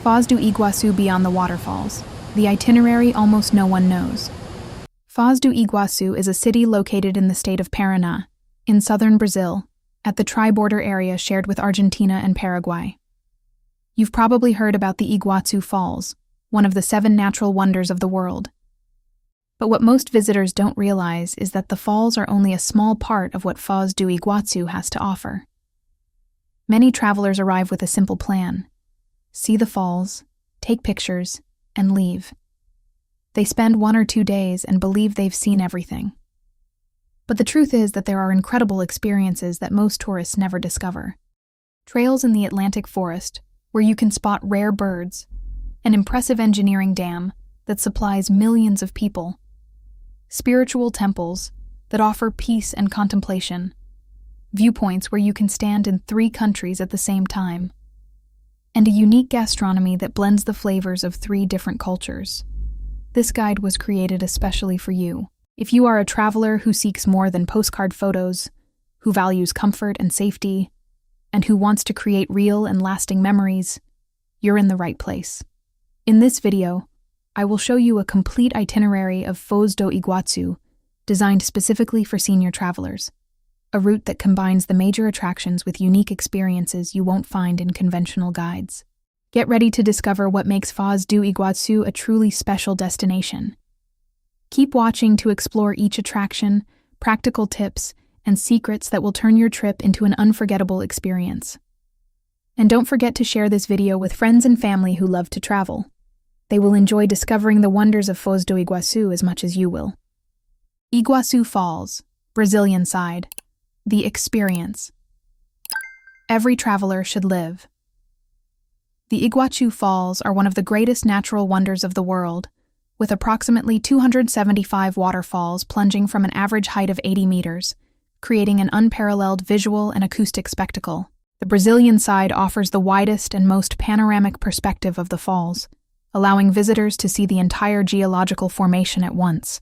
Foz do Iguaçu beyond the waterfalls, the itinerary almost no one knows. Foz do Iguaçu is a city located in the state of Paraná, in southern Brazil, at the tri-border area shared with Argentina and Paraguay. You've probably heard about the Iguazu Falls, one of the 7 natural wonders of the world. But what most visitors don't realize is that the falls are only a small part of what Foz do Iguaçu has to offer. Many travelers arrive with a simple plan: see the falls, take pictures, and leave. They spend 1 or 2 days and believe they've seen everything. But the truth is that there are incredible experiences that most tourists never discover. Trails in the Atlantic forest, where you can spot rare birds, an impressive engineering dam that supplies millions of people, spiritual temples that offer peace and contemplation, viewpoints where you can stand in 3 countries at the same time, and a unique gastronomy that blends the flavors of 3 different cultures. This guide was created especially for you. If you are a traveler who seeks more than postcard photos, who values comfort and safety, and who wants to create real and lasting memories, you're in the right place. In this video, I will show you a complete itinerary of Foz do Iguaçu, designed specifically for senior travelers, a route that combines the major attractions with unique experiences you won't find in conventional guides. Get ready to discover what makes Foz do Iguaçu a truly special destination. Keep watching to explore each attraction, practical tips, and secrets that will turn your trip into an unforgettable experience. And don't forget to share this video with friends and family who love to travel. They will enjoy discovering the wonders of Foz do Iguaçu as much as you will. Iguazu Falls, Brazilian side. The experience. Every traveler should live. The Iguazu Falls are one of the greatest natural wonders of the world, with approximately 275 waterfalls plunging from an average height of 80 meters, creating an unparalleled visual and acoustic spectacle. The Brazilian side offers the widest and most panoramic perspective of the falls, allowing visitors to see the entire geological formation at once.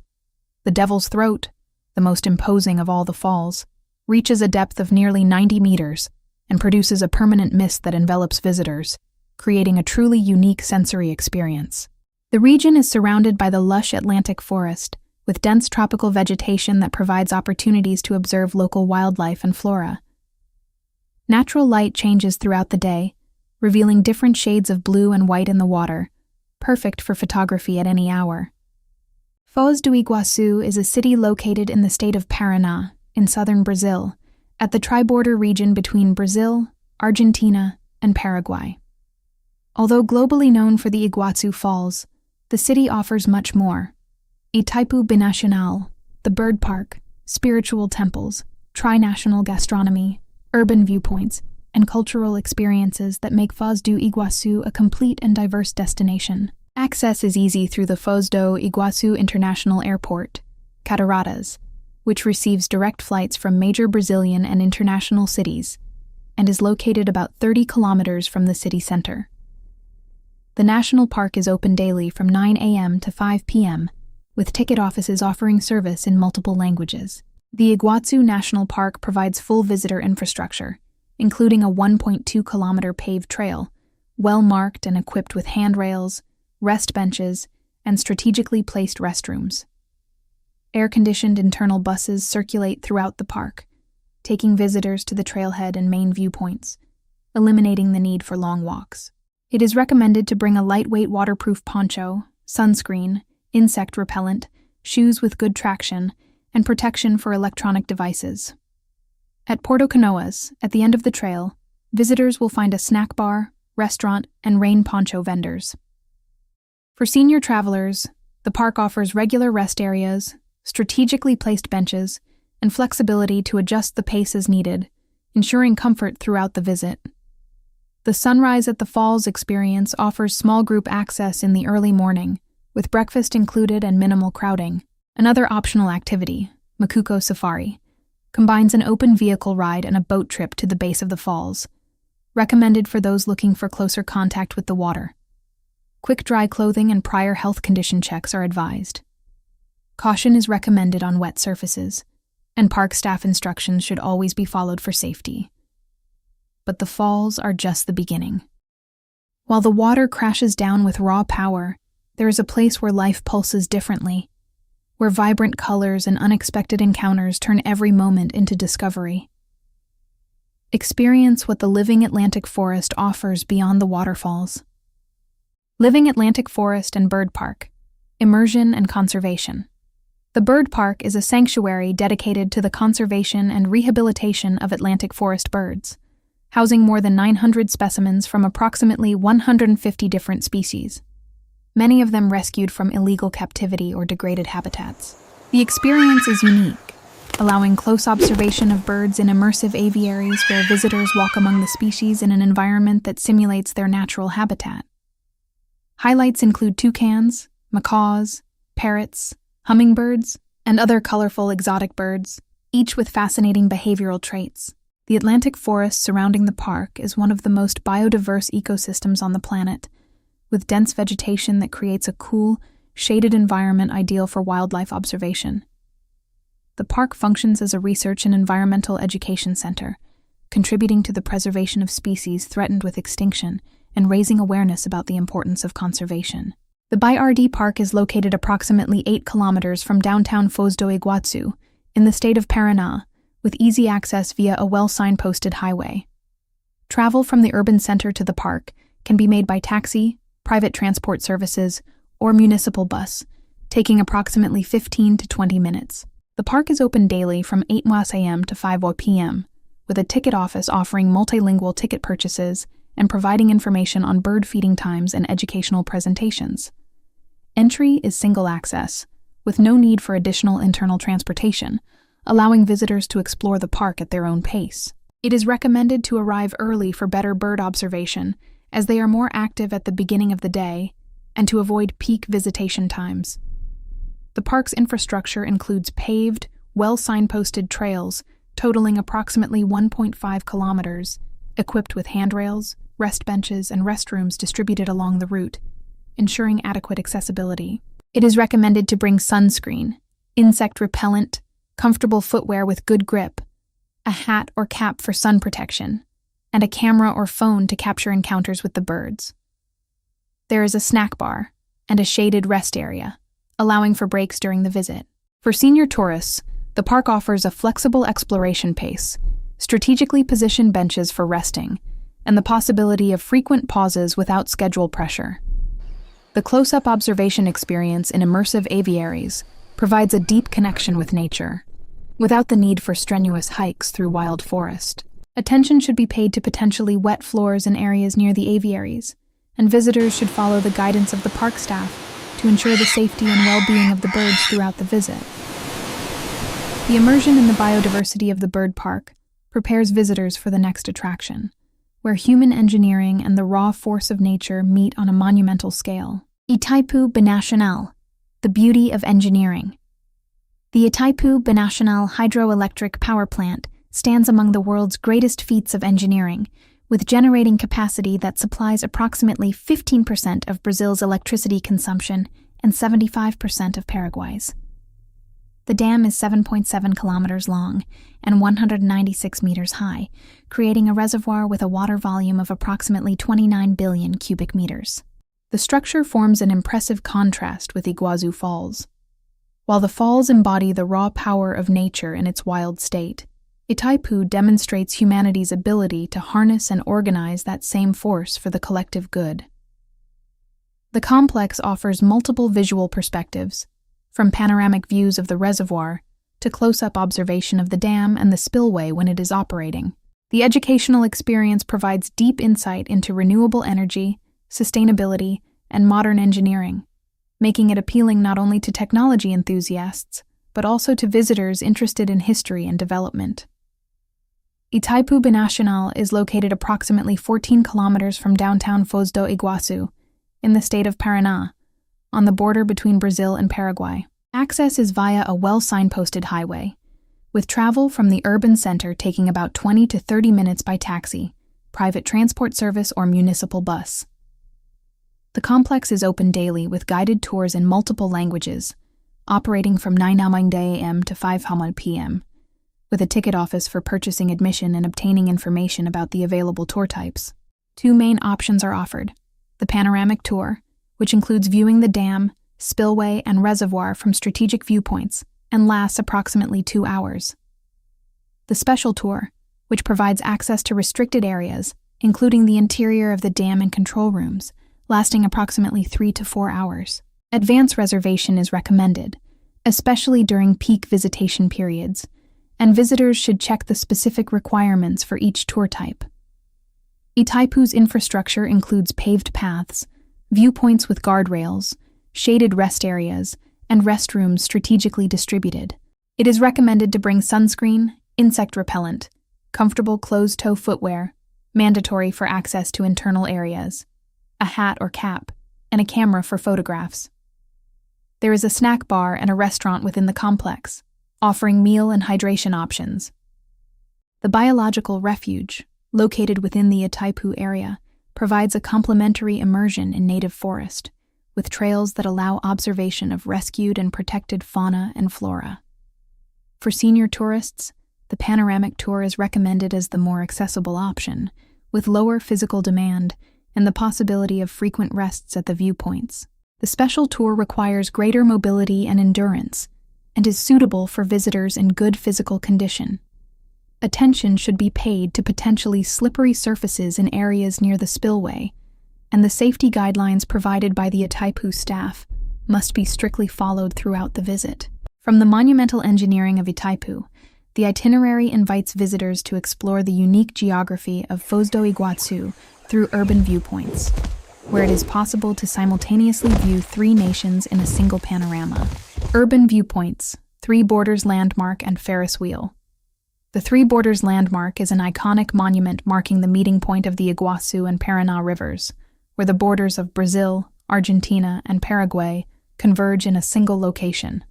The Devil's Throat, the most imposing of all the falls, reaches a depth of nearly 90 meters and produces a permanent mist that envelops visitors, creating a truly unique sensory experience. The region is surrounded by the lush Atlantic forest, with dense tropical vegetation that provides opportunities to observe local wildlife and flora. Natural light changes throughout the day, revealing different shades of blue and white in the water, perfect for photography at any hour. Foz do Iguaçu is a city located in the state of Paraná, in southern Brazil, at the tri-border region between Brazil, Argentina, and Paraguay. Although globally known for the Iguazu Falls, the city offers much more. Itaipu Binacional, the bird park, spiritual temples, tri-national gastronomy, urban viewpoints, and cultural experiences that make Foz do Iguaçu a complete and diverse destination. Access is easy through the Foz do Iguaçu International Airport, Cataratas, which receives direct flights from major Brazilian and international cities, and is located about 30 kilometers from the city center. The national park is open daily from 9 a.m. to 5 p.m., with ticket offices offering service in multiple languages. The Iguazu National Park provides full visitor infrastructure, including a 1.2-kilometer paved trail, well-marked and equipped with handrails, rest benches, and strategically placed restrooms. Air-conditioned internal buses circulate throughout the park, taking visitors to the trailhead and main viewpoints, eliminating the need for long walks. It is recommended to bring a lightweight waterproof poncho, sunscreen, insect repellent, shoes with good traction, and protection for electronic devices. At Porto Canoas, at the end of the trail, visitors will find a snack bar, restaurant, and rain poncho vendors. For senior travelers, the park offers regular rest areas, strategically placed benches, and flexibility to adjust the pace as needed, ensuring comfort throughout the visit. The Sunrise at the Falls experience offers small group access in the early morning, with breakfast included and minimal crowding. Another optional activity, Macuco Safari, combines an open vehicle ride and a boat trip to the base of the falls, recommended for those looking for closer contact with the water. Quick dry clothing and prior health condition checks are advised. Caution is recommended on wet surfaces, and park staff instructions should always be followed for safety. But the falls are just the beginning. While the water crashes down with raw power, there is a place where life pulses differently, where vibrant colors and unexpected encounters turn every moment into discovery. Experience what the living Atlantic forest offers beyond the waterfalls. Living Atlantic Forest and Bird Park, Immersion and Conservation. The Bird Park is a sanctuary dedicated to the conservation and rehabilitation of Atlantic forest birds, housing more than 900 specimens from approximately 150 different species, many of them rescued from illegal captivity or degraded habitats. The experience is unique, allowing close observation of birds in immersive aviaries where visitors walk among the species in an environment that simulates their natural habitat. Highlights include toucans, macaws, parrots, hummingbirds, and other colorful exotic birds, each with fascinating behavioral traits. The Atlantic forest surrounding the park is one of the most biodiverse ecosystems on the planet, with dense vegetation that creates a cool, shaded environment ideal for wildlife observation. The park functions as a research and environmental education center, contributing to the preservation of species threatened with extinction and raising awareness about the importance of conservation. The BRD Park is located approximately 8 kilometers from downtown Foz do Iguaçu, in the state of Paraná, with easy access via a well-signposted highway. Travel from the urban center to the park can be made by taxi, private transport services, or municipal bus, taking approximately 15 to 20 minutes. The park is open daily from 8 a.m. to 5 p.m., with a ticket office offering multilingual ticket purchases and providing information on bird feeding times and educational presentations. Entry is single access, with no need for additional internal transportation, allowing visitors to explore the park at their own pace. It is recommended to arrive early for better bird observation, as they are more active at the beginning of the day, and to avoid peak visitation times. The park's infrastructure includes paved, well-signposted trails totaling approximately 1.5 kilometers, equipped with handrails, rest benches, and restrooms distributed along the route, ensuring adequate accessibility. It is recommended to bring sunscreen, insect repellent, comfortable footwear with good grip, a hat or cap for sun protection, and a camera or phone to capture encounters with the birds. There is a snack bar and a shaded rest area, allowing for breaks during the visit. For senior tourists, the park offers a flexible exploration pace, strategically positioned benches for resting, and the possibility of frequent pauses without schedule pressure. The close-up observation experience in immersive aviaries provides a deep connection with nature, without the need for strenuous hikes through wild forest. Attention should be paid to potentially wet floors in areas near the aviaries, and visitors should follow the guidance of the park staff to ensure the safety and well-being of the birds throughout the visit. The immersion in the biodiversity of the bird park prepares visitors for the next attraction, where human engineering and the raw force of nature meet on a monumental scale. Itaipu Binacional, the beauty of engineering. The Itaipu Binacional hydroelectric power plant stands among the world's greatest feats of engineering, with generating capacity that supplies approximately 15% of Brazil's electricity consumption and 75% of Paraguay's. The dam is 7.7 kilometers long and 196 meters high, creating a reservoir with a water volume of approximately 29 billion cubic meters. The structure forms an impressive contrast with Iguazu Falls. While the falls embody the raw power of nature in its wild state, Itaipu demonstrates humanity's ability to harness and organize that same force for the collective good. The complex offers multiple visual perspectives, from panoramic views of the reservoir to close-up observation of the dam and the spillway when it is operating. The educational experience provides deep insight into renewable energy, sustainability, and modern engineering, making it appealing not only to technology enthusiasts, but also to visitors interested in history and development. Itaipu Binacional is located approximately 14 kilometers from downtown Foz do Iguaçu, in the state of Paraná, on the border between Brazil and Paraguay. Access is via a well-signposted highway, with travel from the urban center taking about 20 to 30 minutes by taxi, private transport service, or municipal bus. The complex is open daily with guided tours in multiple languages, operating from 9 a.m. to 5 p.m., with a ticket office for purchasing admission and obtaining information about the available tour types. Two main options are offered: the panoramic tour, which includes viewing the dam, spillway, and reservoir from strategic viewpoints and lasts approximately 2 hours. The special tour, which provides access to restricted areas, including the interior of the dam and control rooms, lasting approximately 3 to 4 hours. Advance reservation is recommended, especially during peak visitation periods, and visitors should check the specific requirements for each tour type. Itaipu's infrastructure includes paved paths, viewpoints with guardrails, shaded rest areas, and restrooms strategically distributed. It is recommended to bring sunscreen, insect repellent, comfortable closed-toe footwear, mandatory for access to internal areas, a hat or cap, and a camera for photographs. There is a snack bar and a restaurant within the complex, offering meal and hydration options. The Biological Refuge, located within the Itaipu area, provides a complimentary immersion in native forest, with trails that allow observation of rescued and protected fauna and flora. For senior tourists, the panoramic tour is recommended as the more accessible option, with lower physical demand and the possibility of frequent rests at the viewpoints. The special tour requires greater mobility and endurance, and is suitable for visitors in good physical condition. Attention should be paid to potentially slippery surfaces in areas near the spillway, and the safety guidelines provided by the Itaipu staff must be strictly followed throughout the visit. From the monumental engineering of Itaipu, the itinerary invites visitors to explore the unique geography of Foz do Iguaçu through urban viewpoints, where it is possible to simultaneously view 3 nations in a single panorama. Urban viewpoints, 3 Borders Landmark and Ferris Wheel. The 3 Borders Landmark is an iconic monument marking the meeting point of the Iguaçu and Paraná rivers, where the borders of Brazil, Argentina, and Paraguay converge in a single location.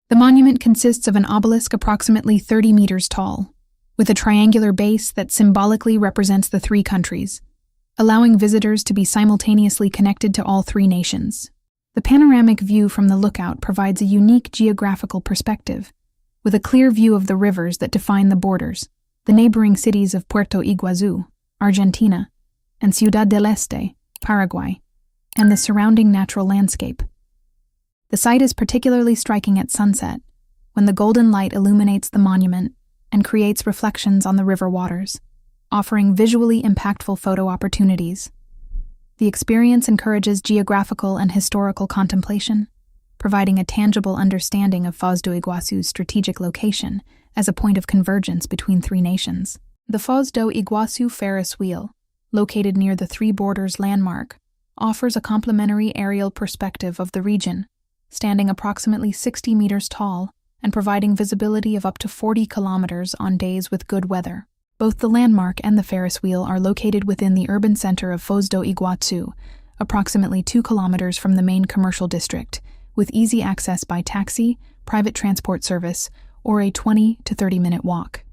The monument consists of an obelisk approximately 30 meters tall, with a triangular base that symbolically represents the 3 countries, allowing visitors to be simultaneously connected to all 3 nations. The panoramic view from the lookout provides a unique geographical perspective, with a clear view of the rivers that define the borders, the neighboring cities of Puerto Iguazu, Argentina, and Ciudad del Este, Paraguay, and the surrounding natural landscape. The site is particularly striking at sunset, when the golden light illuminates the monument and creates reflections on the river waters, offering visually impactful photo opportunities. The experience encourages geographical and historical contemplation, providing a tangible understanding of Foz do Iguaçu's strategic location as a point of convergence between 3 nations. The Foz do Iguaçu Ferris Wheel, located near the 3 Borders Landmark, offers a complementary aerial perspective of the region, standing approximately 60 meters tall and providing visibility of up to 40 kilometers on days with good weather. Both the landmark and the Ferris wheel are located within the urban center of Foz do Iguaçu, approximately 2 kilometers from the main commercial district, with easy access by taxi, private transport service, or a 20 to 30-minute walk.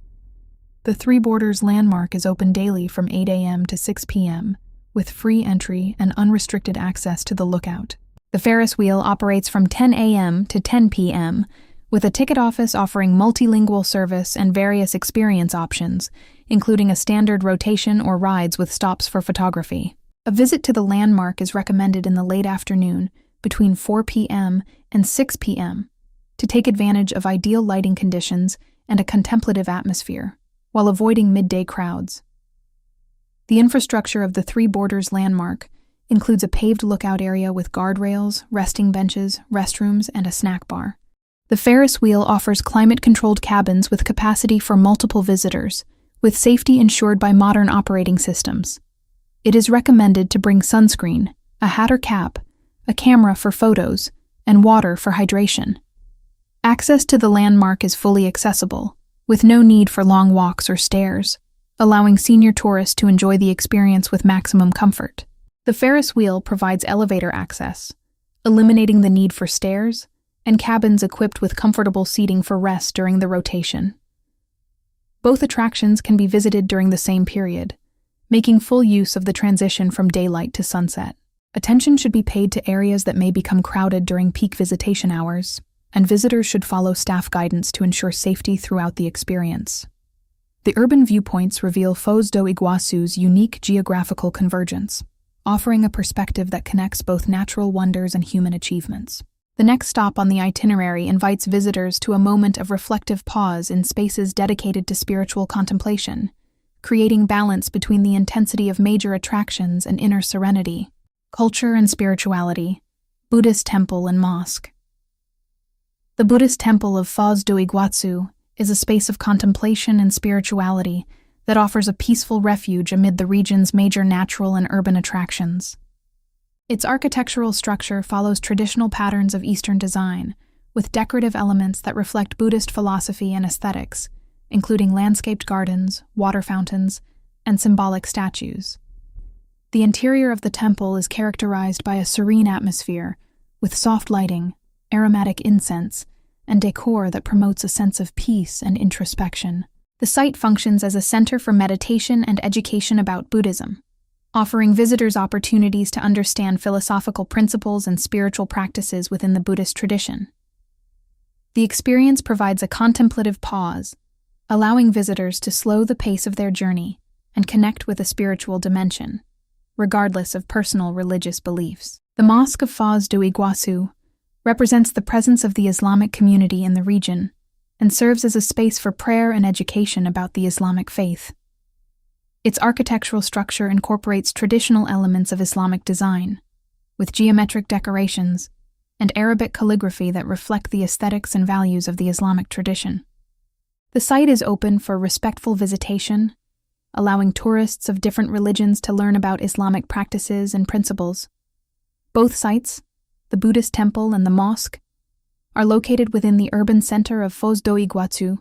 The 3 Borders Landmark is open daily from 8 a.m. to 6 p.m., with free entry and unrestricted access to the lookout. The Ferris wheel operates from 10 a.m. to 10 p.m., with a ticket office offering multilingual service and various experience options, including a standard rotation or rides with stops for photography. A visit to the landmark is recommended in the late afternoon, between 4 p.m. and 6 p.m., to take advantage of ideal lighting conditions and a contemplative atmosphere, while avoiding midday crowds. The infrastructure of the 3 Borders Landmark includes a paved lookout area with guardrails, resting benches, restrooms, and a snack bar. The Ferris wheel offers climate-controlled cabins with capacity for multiple visitors, with safety ensured by modern operating systems. It is recommended to bring sunscreen, a hat or cap, a camera for photos, and water for hydration. Access to the landmark is fully accessible, with no need for long walks or stairs, allowing senior tourists to enjoy the experience with maximum comfort. The Ferris wheel provides elevator access, eliminating the need for stairs, and cabins equipped with comfortable seating for rest during the rotation. Both attractions can be visited during the same period, making full use of the transition from daylight to sunset. Attention should be paid to areas that may become crowded during peak visitation hours, and visitors should follow staff guidance to ensure safety throughout the experience. The urban viewpoints reveal Foz do Iguaçu's unique geographical convergence, offering a perspective that connects both natural wonders and human achievements. The next stop on the itinerary invites visitors to a moment of reflective pause in spaces dedicated to spiritual contemplation, creating balance between the intensity of major attractions and inner serenity. Culture and spirituality, Buddhist temple and mosque. The Buddhist temple of Foz do Iguaçu is a space of contemplation and spirituality that offers a peaceful refuge amid the region's major natural and urban attractions. Its architectural structure follows traditional patterns of Eastern design, with decorative elements that reflect Buddhist philosophy and aesthetics, including landscaped gardens, water fountains, and symbolic statues. The interior of the temple is characterized by a serene atmosphere, with soft lighting, aromatic incense, and decor that promotes a sense of peace and introspection. The site functions as a center for meditation and education about Buddhism, offering visitors opportunities to understand philosophical principles and spiritual practices within the Buddhist tradition. The experience provides a contemplative pause, allowing visitors to slow the pace of their journey and connect with a spiritual dimension, regardless of personal religious beliefs. The Mosque of Foz do Iguaçu represents the presence of the Islamic community in the region and serves as a space for prayer and education about the Islamic faith. Its architectural structure incorporates traditional elements of Islamic design, with geometric decorations and Arabic calligraphy that reflect the aesthetics and values of the Islamic tradition. The site is open for respectful visitation, allowing tourists of different religions to learn about Islamic practices and principles. Both sites, the Buddhist temple and the mosque, are located within the urban center of Foz do Iguaçu,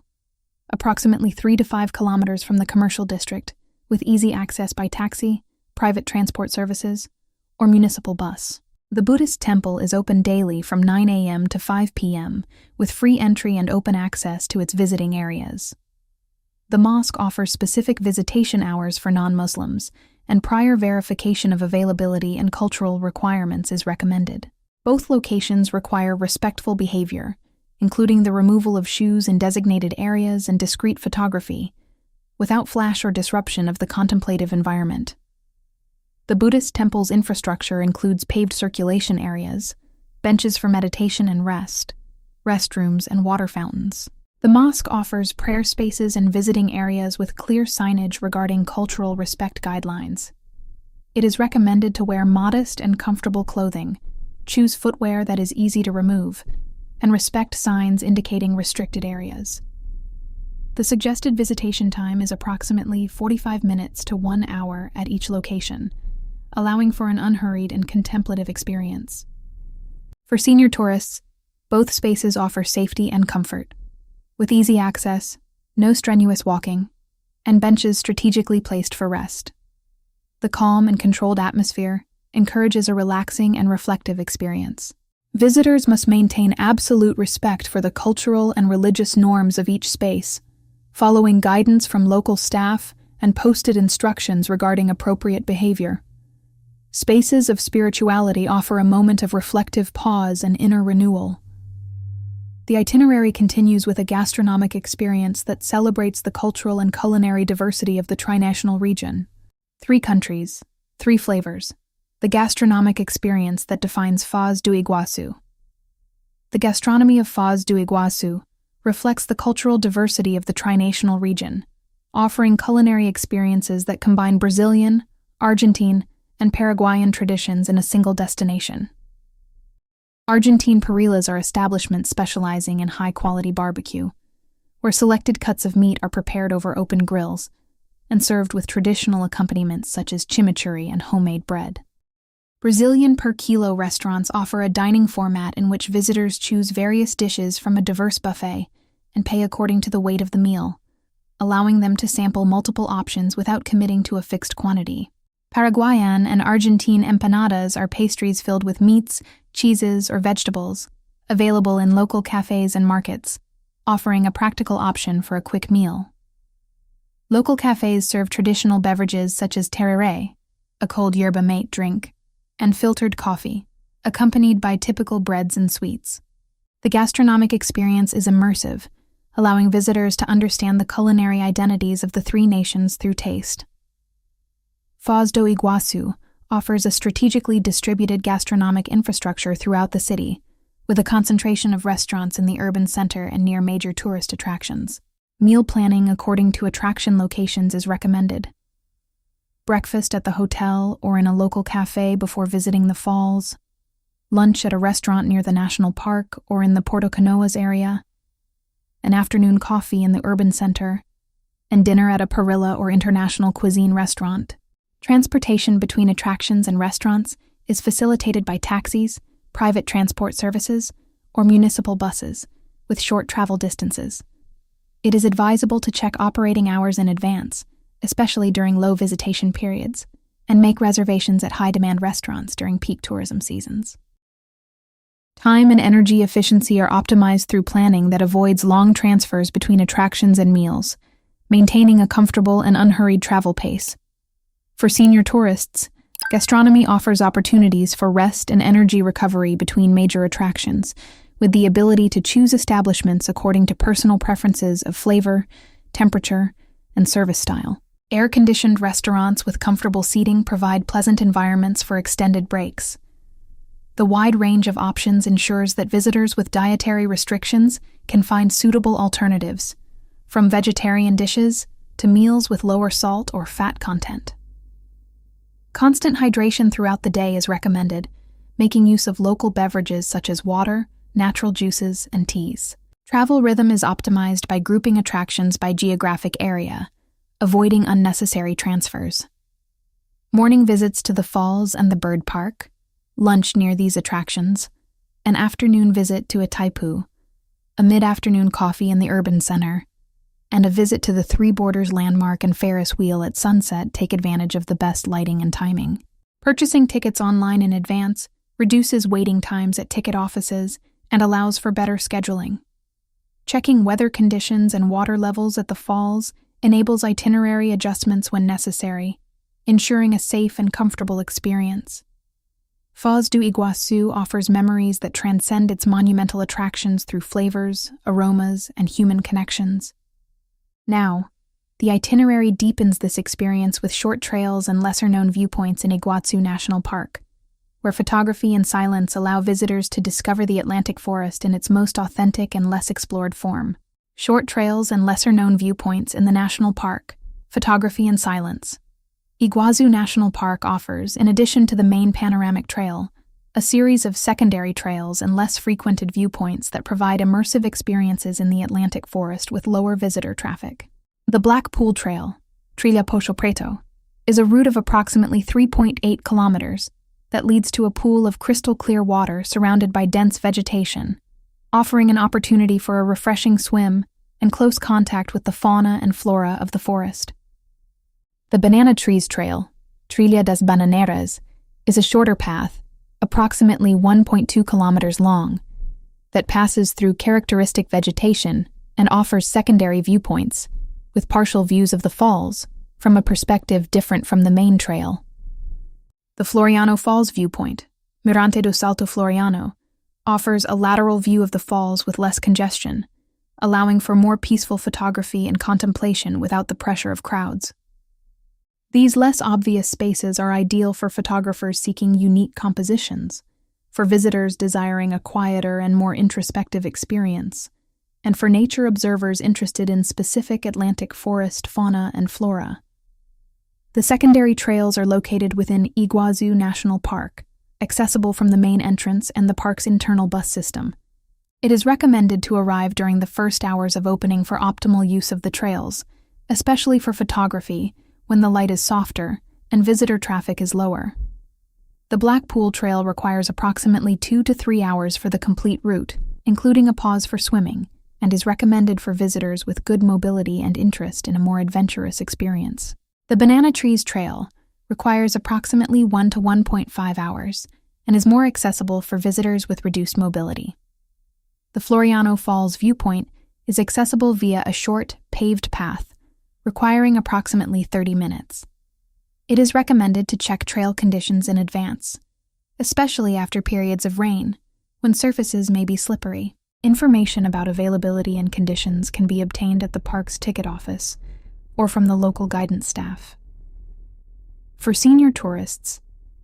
approximately 3 to 5 kilometers from the commercial district, with easy access by taxi, private transport services, or municipal bus. The Buddhist temple is open daily from 9 a.m. to 5 p.m., with free entry and open access to its visiting areas. The mosque offers specific visitation hours for non-Muslims, and prior verification of availability and cultural requirements is recommended. Both locations require respectful behavior, including the removal of shoes in designated areas and discreet photography, without flash or disruption of the contemplative environment. The Buddhist temple's infrastructure includes paved circulation areas, benches for meditation and rest, restrooms, and water fountains. The mosque offers prayer spaces and visiting areas with clear signage regarding cultural respect guidelines. It is recommended to wear modest and comfortable clothing, choose footwear that is easy to remove, and respect signs indicating restricted areas. The suggested visitation time is approximately 45 minutes to 1 hour at each location, allowing for an unhurried and contemplative experience. For senior tourists, both spaces offer safety and comfort, with easy access, no strenuous walking, and benches strategically placed for rest. The calm and controlled atmosphere encourages a relaxing and reflective experience. Visitors must maintain absolute respect for the cultural and religious norms of each space, following guidance from local staff and posted instructions regarding appropriate behavior. Spaces of spirituality offer a moment of reflective pause and inner renewal. The itinerary continues with a gastronomic experience that celebrates the cultural and culinary diversity of the trinational region. 3 countries, 3 flavors. The gastronomic experience that defines Foz do Iguaçu. The gastronomy of Foz do Iguaçu reflects the cultural diversity of the trinational region, offering culinary experiences that combine Brazilian, Argentine, and Paraguayan traditions in a single destination. Argentine parrillas are establishments specializing in high-quality barbecue, where selected cuts of meat are prepared over open grills and served with traditional accompaniments such as chimichurri and homemade bread. Brazilian per kilo restaurants offer a dining format in which visitors choose various dishes from a diverse buffet and pay according to the weight of the meal, allowing them to sample multiple options without committing to a fixed quantity. Paraguayan and Argentine empanadas are pastries filled with meats, cheeses, or vegetables, available in local cafes and markets, offering a practical option for a quick meal. Local cafes serve traditional beverages such as tereré, a cold yerba mate drink, and filtered coffee, accompanied by typical breads and sweets. The gastronomic experience is immersive, allowing visitors to understand the culinary identities of the 3 nations through taste. Foz do Iguaçu offers a strategically distributed gastronomic infrastructure throughout the city, with a concentration of restaurants in the urban center and near major tourist attractions. Meal planning according to attraction locations is recommended. Breakfast at the hotel or in a local cafe before visiting the falls, lunch at a restaurant near the national park or in the Porto Canoas area, an afternoon coffee in the urban center, and dinner at a Parrilla or international cuisine restaurant. Transportation between attractions and restaurants is facilitated by taxis, private transport services, or municipal buses, with short travel distances. It is advisable to check operating hours in advance, especially during low visitation periods, and make reservations at high-demand restaurants during peak tourism seasons. Time and energy efficiency are optimized through planning that avoids long transfers between attractions and meals, maintaining a comfortable and unhurried travel pace. For senior tourists, gastronomy offers opportunities for rest and energy recovery between major attractions, with the ability to choose establishments according to personal preferences of flavor, temperature, and service style. Air-conditioned restaurants with comfortable seating provide pleasant environments for extended breaks. The wide range of options ensures that visitors with dietary restrictions can find suitable alternatives, from vegetarian dishes to meals with lower salt or fat content. Constant hydration throughout the day is recommended, making use of local beverages such as water, natural juices, and teas. Travel rhythm is optimized by grouping attractions by geographic area, avoiding unnecessary transfers. Morning visits to the falls and the bird park, lunch near these attractions, an afternoon visit to Itaipu, a mid-afternoon coffee in the urban center, and a visit to the Three Borders landmark and Ferris wheel at sunset take advantage of the best lighting and timing. Purchasing tickets online in advance reduces waiting times at ticket offices and allows for better scheduling. Checking weather conditions and water levels at the falls enables itinerary adjustments when necessary, ensuring a safe and comfortable experience. Foz do Iguaçu offers memories that transcend its monumental attractions through flavors, aromas, and human connections. Now, the itinerary deepens this experience with short trails and lesser-known viewpoints in Iguazu National Park, where photography and silence allow visitors to discover the Atlantic forest in its most authentic and less explored form. Short trails and lesser-known viewpoints in the national park, photography and silence. Iguazu National Park offers, in addition to the main panoramic trail, a series of secondary trails and less frequented viewpoints that provide immersive experiences in the Atlantic forest with lower visitor traffic. The Black Pool Trail, Trilha Poço Preto, is a route of approximately 3.8 kilometers that leads to a pool of crystal-clear water surrounded by dense vegetation, offering an opportunity for a refreshing swim and close contact with the fauna and flora of the forest. The Banana Trees Trail, Trilha das Bananeiras, is a shorter path, approximately 1.2 kilometers long, that passes through characteristic vegetation and offers secondary viewpoints, with partial views of the falls from a perspective different from the main trail. The Floriano Falls viewpoint, Mirante do Salto Floriano, offers a lateral view of the falls with less congestion, allowing for more peaceful photography and contemplation without the pressure of crowds. These less obvious spaces are ideal for photographers seeking unique compositions, for visitors desiring a quieter and more introspective experience, and for nature observers interested in specific Atlantic forest fauna and flora. The secondary trails are located within Iguazu National Park, accessible from the main entrance and the park's internal bus system. It is recommended to arrive during the first hours of opening for optimal use of the trails, especially for photography, when the light is softer and visitor traffic is lower. The Black Pool Trail requires approximately 2 to 3 hours for the complete route, including a pause for swimming, and is recommended for visitors with good mobility and interest in a more adventurous experience. The Banana Trees Trail requires approximately 1 to 1.5 hours and is more accessible for visitors with reduced mobility. The Floriano Falls viewpoint is accessible via a short, paved path, requiring approximately 30 minutes. It is recommended to check trail conditions in advance, especially after periods of rain, when surfaces may be slippery. Information about availability and conditions can be obtained at the park's ticket office or from the local guidance staff. For senior tourists,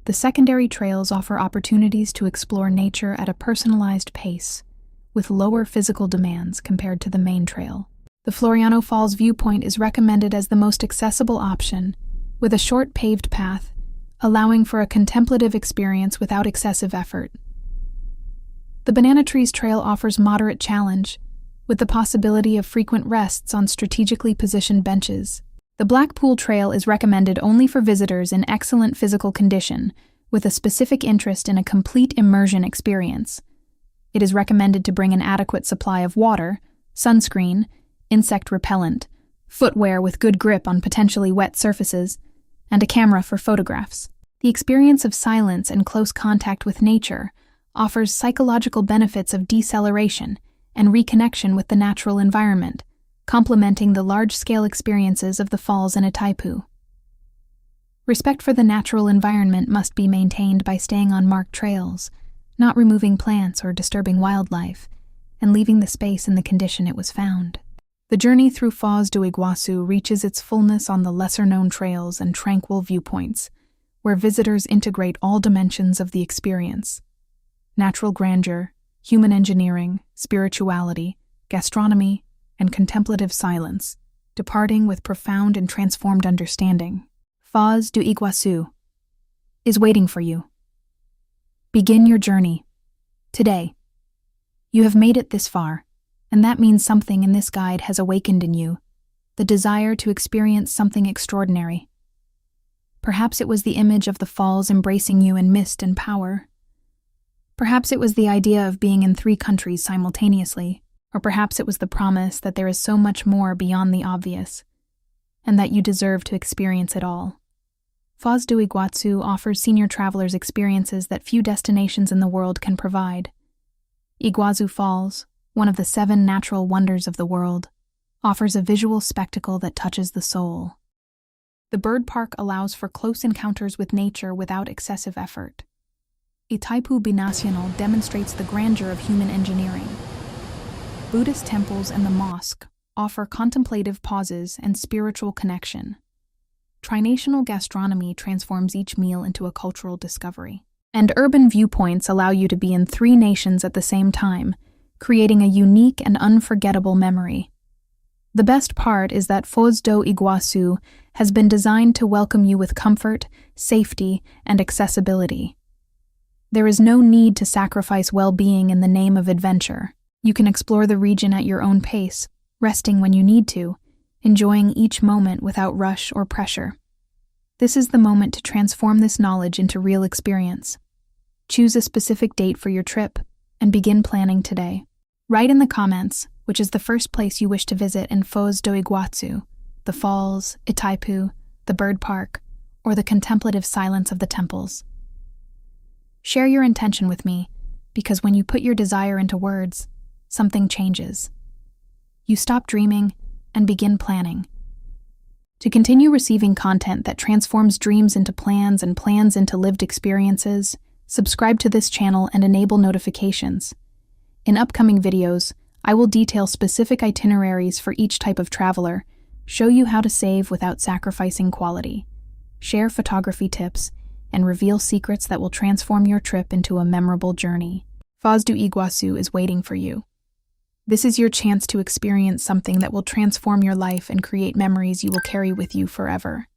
The secondary trails offer opportunities to explore nature at a personalized pace, with lower physical demands compared to the main trail. The Floriano Falls viewpoint is recommended as the most accessible option, with a short paved path, allowing for a contemplative experience without excessive effort. The Banana Trees Trail offers moderate challenge, with the possibility of frequent rests on strategically positioned benches. The Blackpool Trail is recommended only for visitors in excellent physical condition, with a specific interest in a complete immersion experience. It is recommended to bring an adequate supply of water, sunscreen, insect repellent, footwear with good grip on potentially wet surfaces, and a camera for photographs. The experience of silence and close contact with nature offers psychological benefits of deceleration and reconnection with the natural environment, complementing the large-scale experiences of the falls in Itaipu. Respect for the natural environment must be maintained by staying on marked trails, not removing plants or disturbing wildlife, and leaving the space in the condition it was found. The journey through Foz do Iguaçu reaches its fullness on the lesser-known trails and tranquil viewpoints, where visitors integrate all dimensions of the experience: natural grandeur, human engineering, spirituality, gastronomy, and contemplative silence, departing with profound and transformed understanding. Foz do Iguaçu is waiting for you. Begin your journey today. You have made it this far, and that means something in this guide has awakened in you, the desire to experience something extraordinary. Perhaps it was the image of the falls embracing you in mist and power. Perhaps it was the idea of being in 3 countries simultaneously, or perhaps it was the promise that there is so much more beyond the obvious, and that you deserve to experience it all. Foz do Iguaçu offers senior travelers experiences that few destinations in the world can provide. Iguazu Falls, one of the 7 natural wonders of the world, offers a visual spectacle that touches the soul. The bird park allows for close encounters with nature without excessive effort. Itaipu Binacional demonstrates the grandeur of human engineering. Buddhist temples and the mosque offer contemplative pauses and spiritual connection. Trinational gastronomy transforms each meal into a cultural discovery. And urban viewpoints allow you to be in 3 nations at the same time, creating a unique and unforgettable memory. The best part is that Foz do Iguaçu has been designed to welcome you with comfort, safety, and accessibility. There is no need to sacrifice well-being in the name of adventure. You can explore the region at your own pace, resting when you need to, enjoying each moment without rush or pressure. This is the moment to transform this knowledge into real experience. Choose a specific date for your trip and begin planning today. Write in the comments which is the first place you wish to visit in Foz do Iguaçu, the falls, Itaipu, the bird park, or the contemplative silence of the temples. Share your intention with me, because when you put your desire into words, something changes. You stop dreaming and begin planning. To continue receiving content that transforms dreams into plans and plans into lived experiences, subscribe to this channel and enable notifications. In upcoming videos, I will detail specific itineraries for each type of traveler, show you how to save without sacrificing quality, share photography tips, and reveal secrets that will transform your trip into a memorable journey. Foz do Iguaçu is waiting for you. This is your chance to experience something that will transform your life and create memories you will carry with you forever.